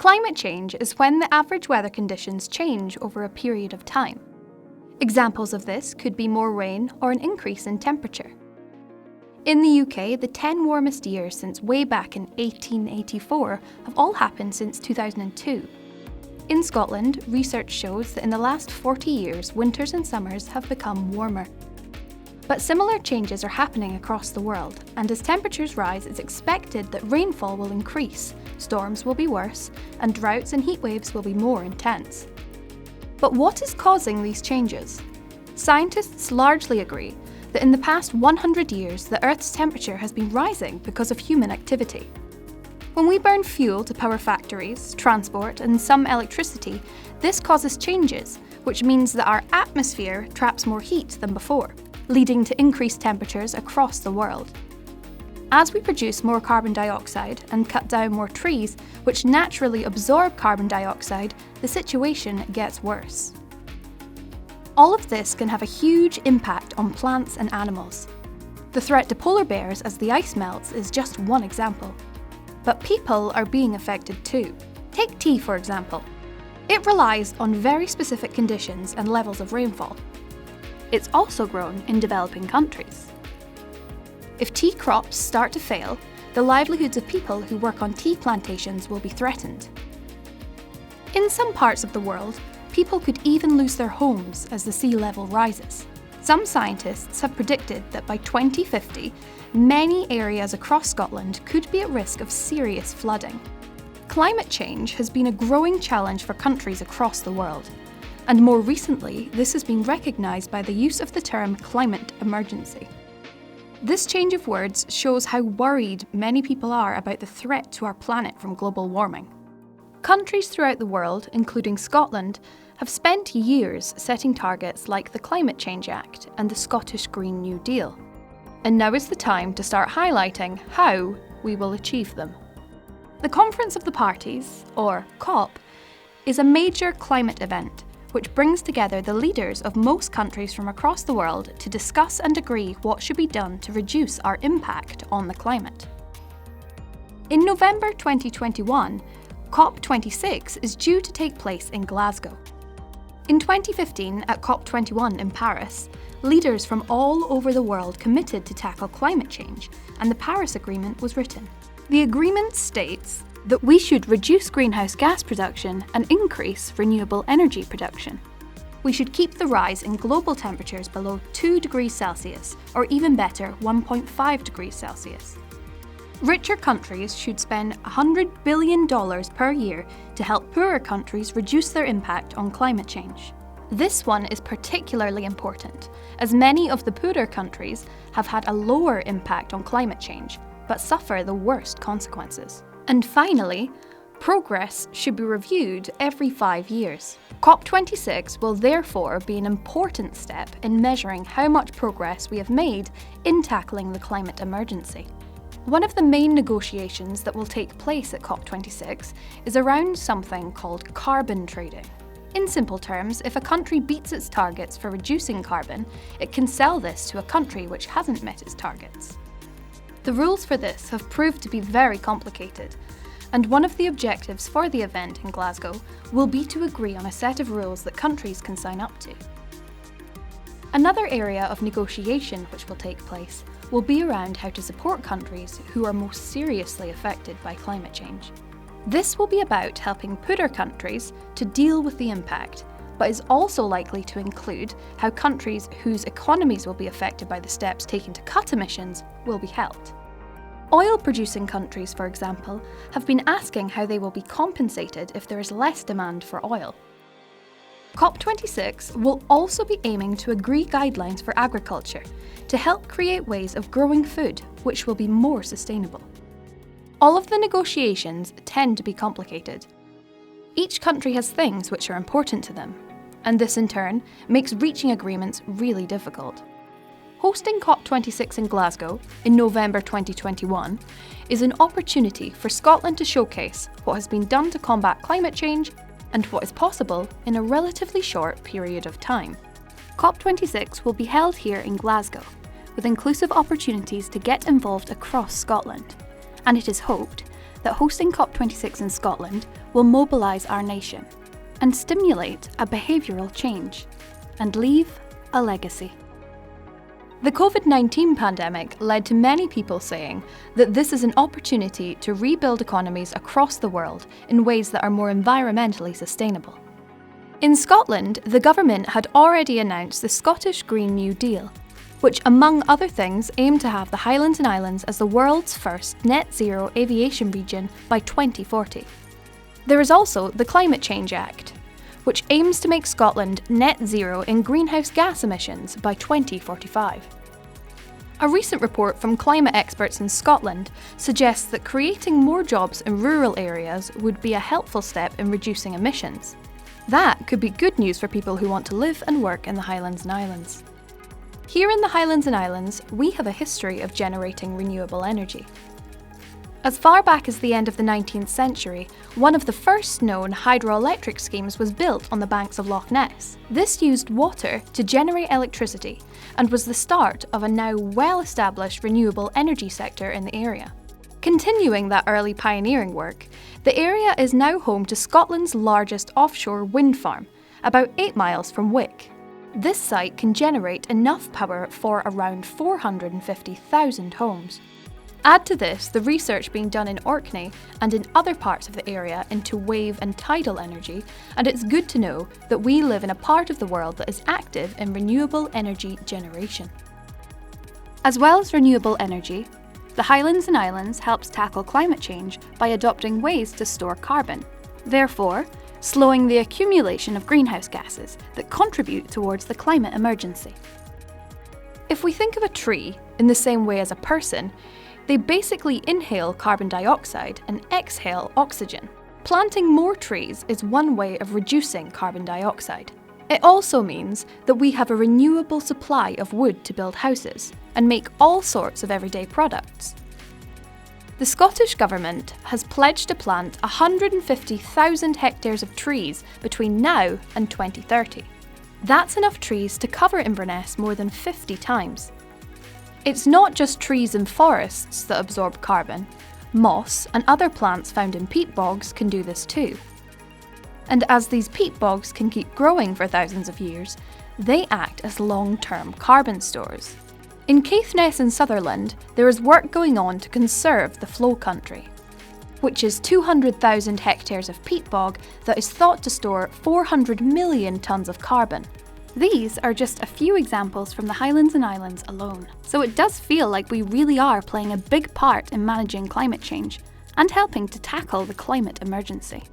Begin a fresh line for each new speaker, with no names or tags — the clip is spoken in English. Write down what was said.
Climate change is when the average weather conditions change over a period of time. Examples of this could be more rain or an increase in temperature. In the UK, the 10 warmest years since way back in 1884 have all happened since 2002. In Scotland, research shows that in the last 40 years, winters and summers have become warmer. But similar changes are happening across the world, and as temperatures rise, it's expected that rainfall will increase, storms will be worse, and droughts and heatwaves will be more intense. But what is causing these changes? Scientists largely agree that in the past 100 years, the Earth's temperature has been rising because of human activity. When we burn fuel to power factories, transport, and some electricity, this causes changes, which means that our atmosphere traps more heat than before, leading to increased temperatures across the world. As we produce more carbon dioxide and cut down more trees, which naturally absorb carbon dioxide, the situation gets worse. All of this can have a huge impact on plants and animals. The threat to polar bears as the ice melts is just one example. But people are being affected too. Take tea, for example. It relies on very specific conditions and levels of rainfall. It's also grown in developing countries. If tea crops start to fail, the livelihoods of people who work on tea plantations will be threatened. In some parts of the world, people could even lose their homes as the sea level rises. Some scientists have predicted that by 2050, many areas across Scotland could be at risk of serious flooding. Climate change has been a growing challenge for countries across the world, and more recently, this has been recognised by the use of the term climate emergency. This change of words shows how worried many people are about the threat to our planet from global warming. Countries throughout the world, including Scotland, have spent years setting targets like the Climate Change Act and the Scottish Green New Deal. And now is the time to start highlighting how we will achieve them. The Conference of the Parties, or COP, is a major climate event which brings together the leaders of most countries from across the world to discuss and agree what should be done to reduce our impact on the climate. In November 2021, COP26 is due to take place in Glasgow. In 2015, at COP21 in Paris, leaders from all over the world committed to tackle climate change, and the Paris Agreement was written. The agreement states that we should reduce greenhouse gas production and increase renewable energy production. We should keep the rise in global temperatures below 2 degrees Celsius, or even better, 1.5 degrees Celsius. Richer countries should spend $100 billion per year to help poorer countries reduce their impact on climate change. This one is particularly important, as many of the poorer countries have had a lower impact on climate change, but suffer the worst consequences. And finally, progress should be reviewed every 5 years. COP26 will therefore be an important step in measuring how much progress we have made in tackling the climate emergency. One of the main negotiations that will take place at COP26 is around something called carbon trading. In simple terms, if a country beats its targets for reducing carbon, it can sell this to a country which hasn't met its targets. The rules for this have proved to be very complicated, and one of the objectives for the event in Glasgow will be to agree on a set of rules that countries can sign up to. Another area of negotiation which will take place will be around how to support countries who are most seriously affected by climate change. This will be about helping poorer countries to deal with the impact, but is also likely to include how countries whose economies will be affected by the steps taken to cut emissions will be helped. Oil-producing countries, for example, have been asking how they will be compensated if there is less demand for oil. COP26 will also be aiming to agree guidelines for agriculture to help create ways of growing food which will be more sustainable. All of the negotiations tend to be complicated. Each country has things which are important to them, and this in turn makes reaching agreements really difficult. Hosting COP26 in Glasgow in November 2021 is an opportunity for Scotland to showcase what has been done to combat climate change and what is possible in a relatively short period of time. COP26 will be held here in Glasgow, with inclusive opportunities to get involved across Scotland, and it is hoped that hosting COP26 in Scotland will mobilise our nation and stimulate a behavioural change and leave a legacy. The COVID-19 pandemic led to many people saying that this is an opportunity to rebuild economies across the world in ways that are more environmentally sustainable. In Scotland, the government had already announced the Scottish Green New Deal, which, among other things, aimed to have the Highlands and Islands as the world's first net zero aviation region by 2040. There is also the Climate Change Act, which aims to make Scotland net zero in greenhouse gas emissions by 2045. A recent report from climate experts in Scotland suggests that creating more jobs in rural areas would be a helpful step in reducing emissions. That could be good news for people who want to live and work in the Highlands and Islands. Here in the Highlands and Islands, we have a history of generating renewable energy. As far back as the end of the 19th century, one of the first known hydroelectric schemes was built on the banks of Loch Ness. This used water to generate electricity and was the start of a now well-established renewable energy sector in the area. Continuing that early pioneering work, the area is now home to Scotland's largest offshore wind farm, about 8 miles from Wick. This site can generate enough power for around 450,000 homes. Add to this the research being done in Orkney and in other parts of the area into wave and tidal energy, and it's good to know that we live in a part of the world that is active in renewable energy generation. As well as renewable energy, the Highlands and Islands helps tackle climate change by adopting ways to store carbon, therefore slowing the accumulation of greenhouse gases that contribute towards the climate emergency. If we think of a tree in the same way as a person, they basically inhale carbon dioxide and exhale oxygen. Planting more trees is one way of reducing carbon dioxide. It also means that we have a renewable supply of wood to build houses and make all sorts of everyday products. The Scottish Government has pledged to plant 150,000 hectares of trees between now and 2030. That's enough trees to cover Inverness more than 50 times. It's not just trees and forests that absorb carbon. Moss and other plants found in peat bogs can do this too. And as these peat bogs can keep growing for thousands of years, they act as long-term carbon stores. In Caithness in Sutherland, there is work going on to conserve the flow country, which is 200,000 hectares of peat bog that is thought to store 400 million tonnes of carbon. These are just a few examples from the Highlands and Islands alone. So it does feel like we really are playing a big part in managing climate change and helping to tackle the climate emergency.